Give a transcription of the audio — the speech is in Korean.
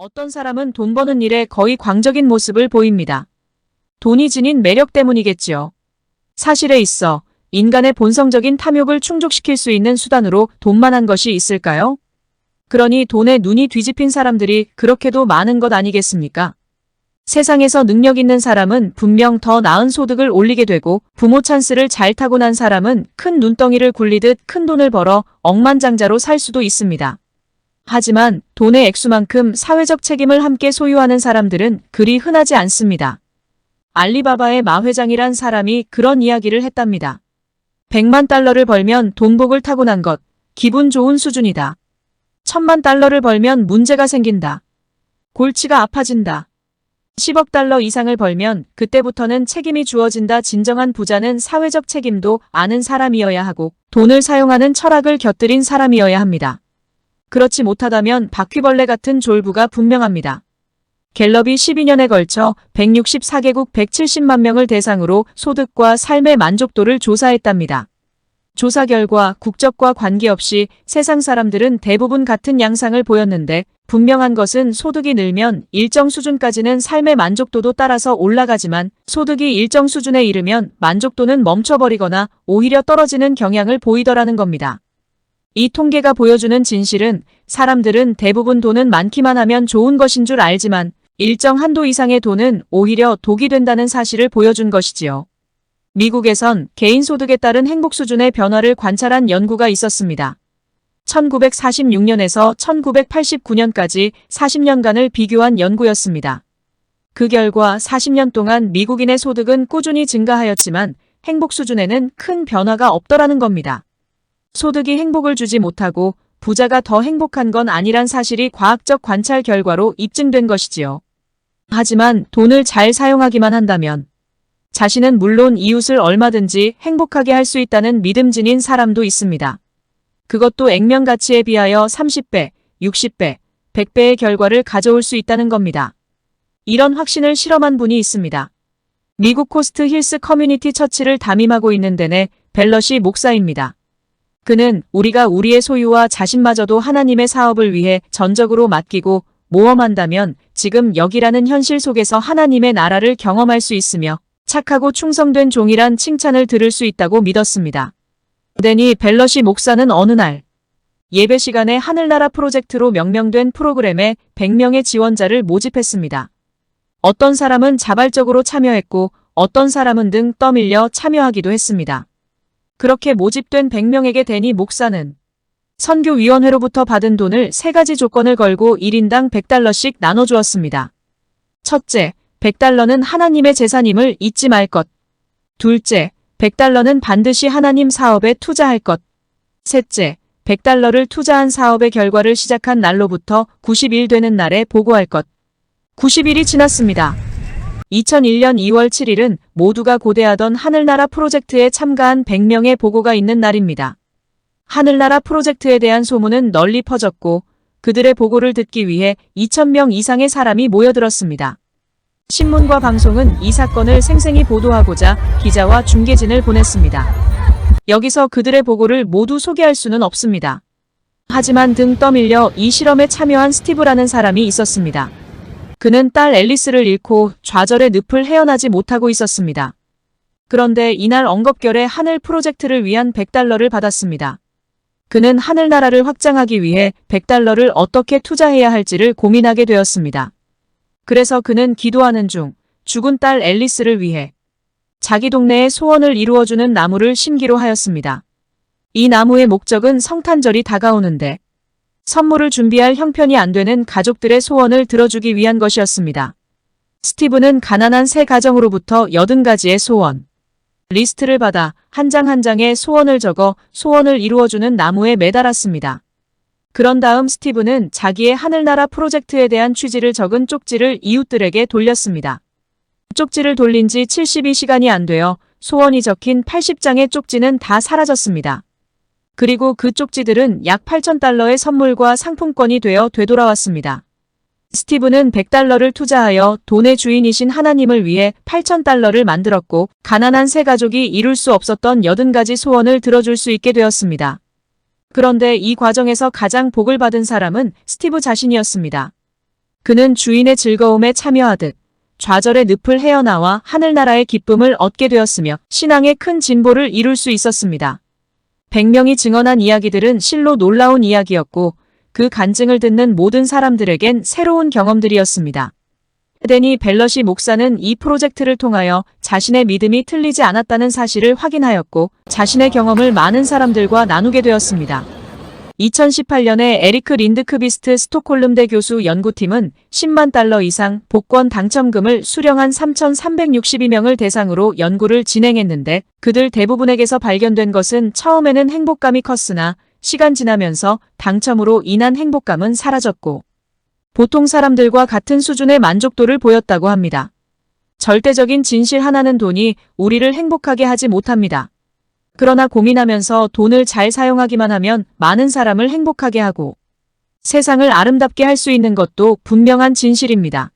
어떤 사람은 돈 버는 일에 거의 광적인 모습을 보입니다. 돈이 지닌 매력 때문이겠지요. 사실에 있어 인간의 본성적인 탐욕을 충족시킬 수 있는 수단으로 돈만한 것이 있을까요? 그러니 돈에 눈이 뒤집힌 사람들이 그렇게도 많은 것 아니겠습니까? 세상에서 능력 있는 사람은 분명 더 나은 소득을 올리게 되고 부모 찬스를 잘 타고 난 사람은 큰 눈덩이를 굴리듯 큰 돈을 벌어 억만장자로 살 수도 있습니다. 하지만 돈의 액수만큼 사회적 책임을 함께 소유하는 사람들은 그리 흔하지 않습니다. 알리바바의 마 회장이란 사람이 그런 이야기를 했답니다. 100만 달러를 벌면 돈복을 타고난 것, 기분 좋은 수준이다. 1000만 달러를 벌면 문제가 생긴다. 골치가 아파진다. 10억 달러 이상을 벌면 그때부터는 책임이 주어진다. 진정한 부자는 사회적 책임도 아는 사람이어야 하고 돈을 사용하는 철학을 곁들인 사람이어야 합니다. 그렇지 못하다면 바퀴벌레 같은 졸부가 분명합니다. 갤럽이 12년에 걸쳐 164개국 170만 명을 대상으로 소득과 삶의 만족도를 조사했답니다. 조사 결과 국적과 관계없이 세상 사람들은 대부분 같은 양상을 보였는데 분명한 것은 소득이 늘면 일정 수준까지는 삶의 만족도도 따라서 올라가지만 소득이 일정 수준에 이르면 만족도는 멈춰버리거나 오히려 떨어지는 경향을 보이더라는 겁니다. 이 통계가 보여주는 진실은 사람들은 대부분 돈은 많기만 하면 좋은 것인 줄 알지만 일정 한도 이상의 돈은 오히려 독이 된다는 사실을 보여준 것이지요. 미국에선 개인 소득에 따른 행복 수준의 변화를 관찰한 연구가 있었습니다. 1946년에서 1989년까지 40년간을 비교한 연구였습니다. 그 결과 40년 동안 미국인의 소득은 꾸준히 증가하였지만 행복 수준에는 큰 변화가 없더라는 겁니다. 소득이 행복을 주지 못하고 부자가 더 행복한 건 아니란 사실이 과학적 관찰 결과로 입증된 것이지요. 하지만 돈을 잘 사용하기만 한다면 자신은 물론 이웃을 얼마든지 행복하게 할 수 있다는 믿음 지닌 사람도 있습니다. 그것도 액면 가치에 비하여 30배, 60배, 100배의 결과를 가져올 수 있다는 겁니다. 이런 확신을 실험한 분이 있습니다. 미국 코스트 힐스 커뮤니티 처치를 담임하고 있는 댄 벨럿이 목사입니다. 그는 우리가 우리의 소유와 자신마저도 하나님의 사업을 위해 전적으로 맡기고 모험한다면 지금 여기라는 현실 속에서 하나님의 나라를 경험할 수 있으며 착하고 충성된 종이란 칭찬을 들을 수 있다고 믿었습니다. 댄이 벨럿이 목사는 어느 날 예배 시간에 하늘나라 프로젝트로 명명된 프로그램에 100명의 지원자를 모집했습니다. 어떤 사람은 자발적으로 참여했고 어떤 사람은 등 떠밀려 참여하기도 했습니다. 그렇게 모집된 100명에게 댄이 목사는 선교위원회로부터 받은 돈을 3가지 조건을 걸고 1인당 100달러씩 나눠주었습니다. 첫째, 100달러는 하나님의 재산임을 잊지 말 것. 둘째, 100달러는 반드시 하나님 사업에 투자할 것. 셋째, 100달러를 투자한 사업의 결과를 시작한 날로부터 90일 되는 날에 보고할 것. 90일이 지났습니다. 2001년 2월 7일은 모두가 고대하던 하늘나라 프로젝트에 참가한 100명의 보고가 있는 날입니다. 하늘나라 프로젝트에 대한 소문은 널리 퍼졌고 그들의 보고를 듣기 위해 2,000명 이상의 사람이 모여들었습니다. 신문과 방송은 이 사건을 생생히 보도하고자 기자와 중계진을 보냈습니다. 여기서 그들의 보고를 모두 소개할 수는 없습니다. 하지만 등 떠밀려 이 실험에 참여한 스티브라는 사람이 있었습니다. 그는 딸 앨리스를 잃고 좌절의 늪을 헤어나지 못하고 있었습니다. 그런데 이날 엉겁결에 하늘 프로젝트를 위한 100달러를 받았습니다. 그는 하늘나라를 확장하기 위해 100달러를 어떻게 투자해야 할지를 고민하게 되었습니다. 그래서 그는 기도하는 중 죽은 딸 앨리스를 위해 자기 동네에 소원을 이루어주는 나무를 심기로 하였습니다. 이 나무의 목적은 성탄절이 다가오는데 선물을 준비할 형편이 안 되는 가족들의 소원을 들어주기 위한 것이었습니다. 스티브는 가난한 세 가정으로부터 80가지의 소원 리스트를 받아 한 장 한 장의 소원을 적어 소원을 이루어주는 나무에 매달았습니다. 그런 다음 스티브는 자기의 하늘나라 프로젝트에 대한 취지를 적은 쪽지를 이웃들에게 돌렸습니다. 쪽지를 돌린 지 72시간이 안 되어 소원이 적힌 80장의 쪽지는 다 사라졌습니다. 그리고 그 쪽지들은 약 8,000달러의 선물과 상품권이 되어 되돌아왔습니다. 스티브는 100달러를 투자하여 돈의 주인이신 하나님을 위해 8,000달러를 만들었고 가난한 세 가족이 이룰 수 없었던 80가지 소원을 들어줄 수 있게 되었습니다. 그런데 이 과정에서 가장 복을 받은 사람은 스티브 자신이었습니다. 그는 주인의 즐거움에 참여하듯 좌절의 늪을 헤어나와 하늘나라의 기쁨을 얻게 되었으며 신앙의 큰 진보를 이룰 수 있었습니다. 100명이 증언한 이야기들은 실로 놀라운 이야기였고 그 간증을 듣는 모든 사람들에겐 새로운 경험들이었습니다. 데니 벨러시 목사는 이 프로젝트를 통하여 자신의 믿음이 틀리지 않았다는 사실을 확인하였고 자신의 경험을 많은 사람들과 나누게 되었습니다. 2018년에 에리크 린드크비스트 스톡홀름대 교수 연구팀은 10만 달러 이상 복권 당첨금을 수령한 3,362명을 대상으로 연구를 진행했는데 그들 대부분에게서 발견된 것은 처음에는 행복감이 컸으나 시간 지나면서 당첨으로 인한 행복감은 사라졌고 보통 사람들과 같은 수준의 만족도를 보였다고 합니다. 절대적인 진실 하나는 돈이 우리를 행복하게 하지 못합니다. 그러나 고민하면서 돈을 잘 사용하기만 하면 많은 사람을 행복하게 하고 세상을 아름답게 할 수 있는 것도 분명한 진실입니다.